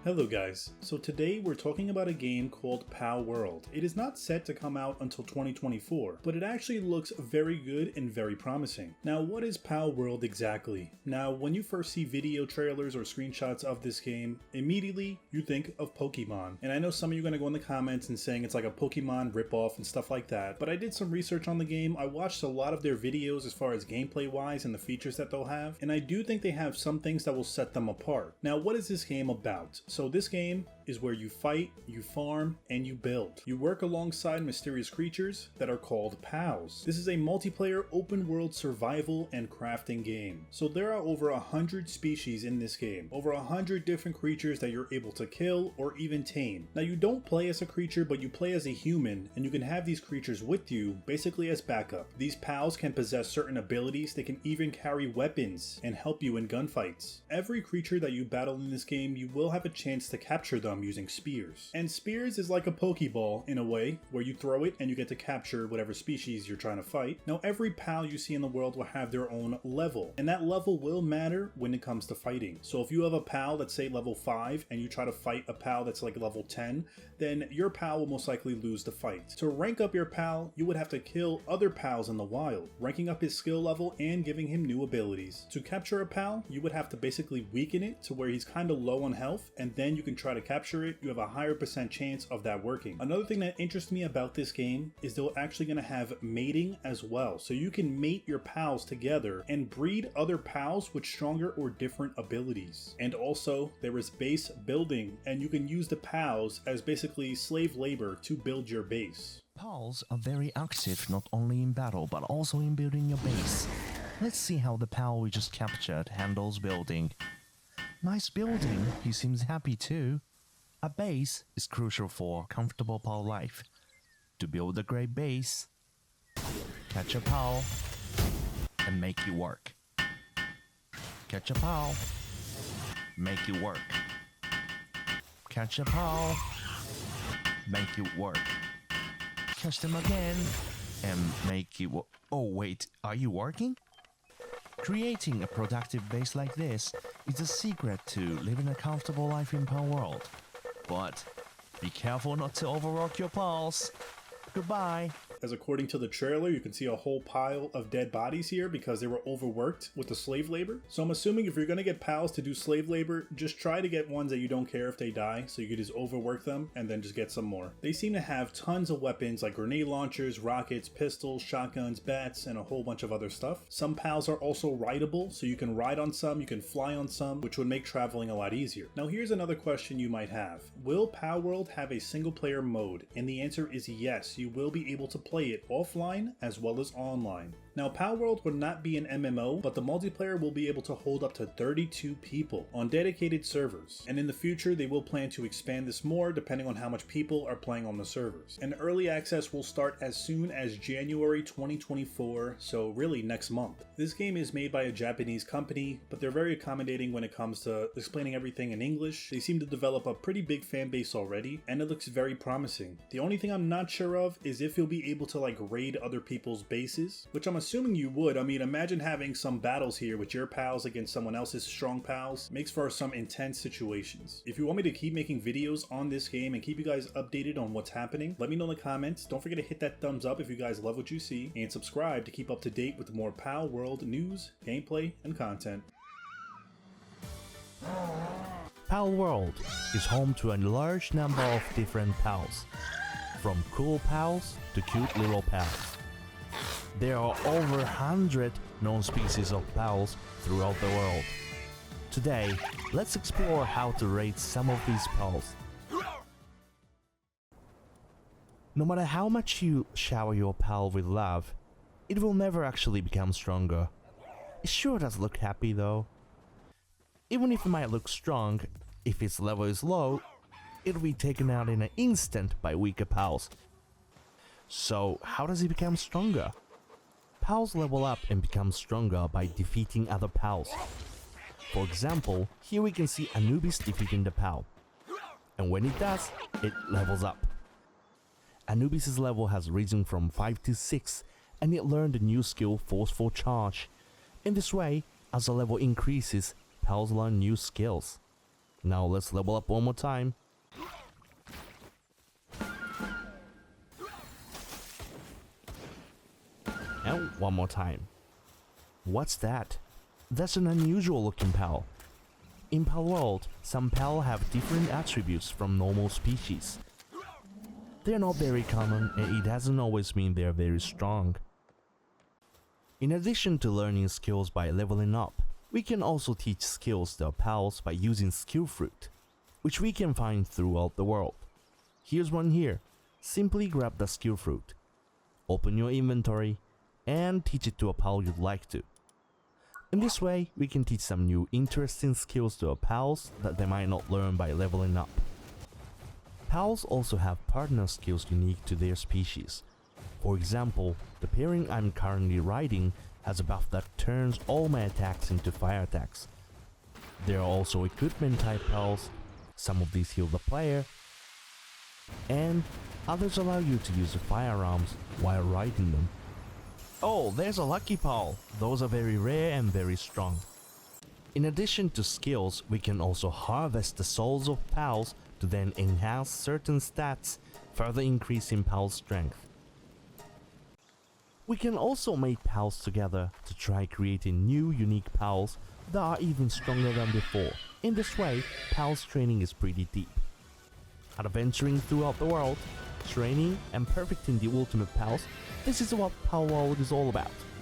Hello guys, so today we're talking about a game called Palworld. It is not set to come out until 2024, but it actually looks very good and very promising. Now what is Palworld exactly? Now when you first see video trailers or screenshots of this game, immediately you think of Pokemon. And I know some of you are going to go in the comments and saying it's like a Pokemon ripoff and stuff like that, but I did some research on the game. I watched a lot of their videos as far as gameplay wise and the features that they'll have, and I do think they have some things that will set them apart. Now what is this game about? So this game is where you fight, you farm, and you build. You work alongside mysterious creatures that are called pals. This is a multiplayer open world survival and crafting game. So there are over 100 species in this game, over 100 different creatures that you're able to kill or even tame. Now you don't play as a creature, but you play as a human, and you can have these creatures with you basically as backup. These pals can possess certain abilities, they can even carry weapons and help you in gunfights. Every creature that you battle in this game, you will have a chance to capture them using spears. And spears is like a Pokeball in a way, where you throw it and you get to capture whatever species you're trying to fight. Now every pal you see in the world will have their own level, and that level will matter when it comes to fighting. So if you have a pal that's say level 5 and you try to fight a pal that's like level 10, then your pal will most likely lose the fight. To rank up your pal, you would have to kill other pals in the wild, ranking up his skill level and giving him new abilities. To capture a pal, you would have to basically weaken it to where he's kind of low on health, and then you can try to capture it. You have a higher % chance of that working. Another thing that interests me about this game is they're actually going to have mating as well. So you can mate your pals together and breed other pals with stronger or different abilities. And also there is base building, and you can use the pals as basically slave labor to build your base. Pals are very active not only in battle but also in building your base. Let's see how the pal we just captured handles building. Nice building, he seems happy too. A base is crucial for comfortable pal life. To build a great base, catch a pal and make it work. Catch a pal, make it work. Catch a pal, make it work. Catch them again and make it work. Oh wait, are you working? Creating a productive base like this is the secret to living a comfortable life in Palworld. But be careful not to overwork your pals. Goodbye. As according to the trailer, you can see a whole pile of dead bodies here because they were overworked with the slave labor. So I'm assuming if you're going to get pals to do slave labor, just try to get ones that you don't care if they die, so you can just overwork them and then just get some more. They seem to have tons of weapons like grenade launchers, rockets, pistols, shotguns, bats, and a whole bunch of other stuff. Some pals are also rideable, so you can ride on some, you can fly on some, which would make traveling a lot easier. Now here's another question you might have. Will Palworld have a single player mode? And the answer is yes, you will be able to play it offline as well as online. Now Palworld will not be an MMO, but the multiplayer will be able to hold up to 32 people on dedicated servers, and in the future they will plan to expand this more depending on how much people are playing on the servers. And early access will start as soon as January 2024, so really next month. This game is made by a Japanese company, but they're very accommodating when it comes to explaining everything in English. They seem to develop a pretty big fan base already, and it looks very promising. The only thing I'm not sure of is if you'll be able to like raid other people's bases, which I'm assuming you would. I mean, imagine having some battles here with your pals against someone else's strong pals. Makes for some intense situations. If you want me to keep making videos on this game and keep you guys updated on what's happening, let me know in the comments. Don't forget to hit that thumbs up if you guys love what you see, and subscribe to keep up to date with more Palworld news, gameplay, and content. Palworld is home to a large number of different pals, from cool pals to cute little pals. There are over 100 known species of pals throughout the world. Today, let's explore how to rate some of these pals. No matter how much you shower your pal with love, it will never actually become stronger. It sure does look happy though. Even if it might look strong, if its level is low, it'll be taken out in an instant by weaker pals. So how does it become stronger? Pals level up and become stronger by defeating other pals. For example, here we can see Anubis defeating the pal, and when it does, it levels up. Anubis' level has risen from 5 to 6, and it learned the new skill Forceful Charge. In this way, as the level increases, pals learn new skills. Now let's level up one more time. And one more time. What's that? That's an unusual looking pal. In Palworld, some pal have different attributes from normal species. They're not very common, and it doesn't always mean they're very strong. In addition to learning skills by leveling up, we can also teach skills to our pals by using skill fruit, which we can find throughout the world. Here's one here. Simply grab the skill fruit, open your inventory, and teach it to a pal you'd like to. In this way, we can teach some new interesting skills to our pals that they might not learn by leveling up. Pals also have partner skills unique to their species. For example, the pairing I'm currently riding has a buff that turns all my attacks into fire attacks. There are also equipment type pals, some of these heal the player, and others allow you to use firearms while riding them. Oh, there's a lucky pal. Those are very rare and very strong. In addition to skills, we can also harvest the souls of pals to then enhance certain stats, further increasing pals' strength. We can also make pals together to try creating new unique pals that are even stronger than before. In this way, pals training is pretty deep. Adventuring throughout the world, training and perfecting the ultimate pals, this is what Palworld is all about.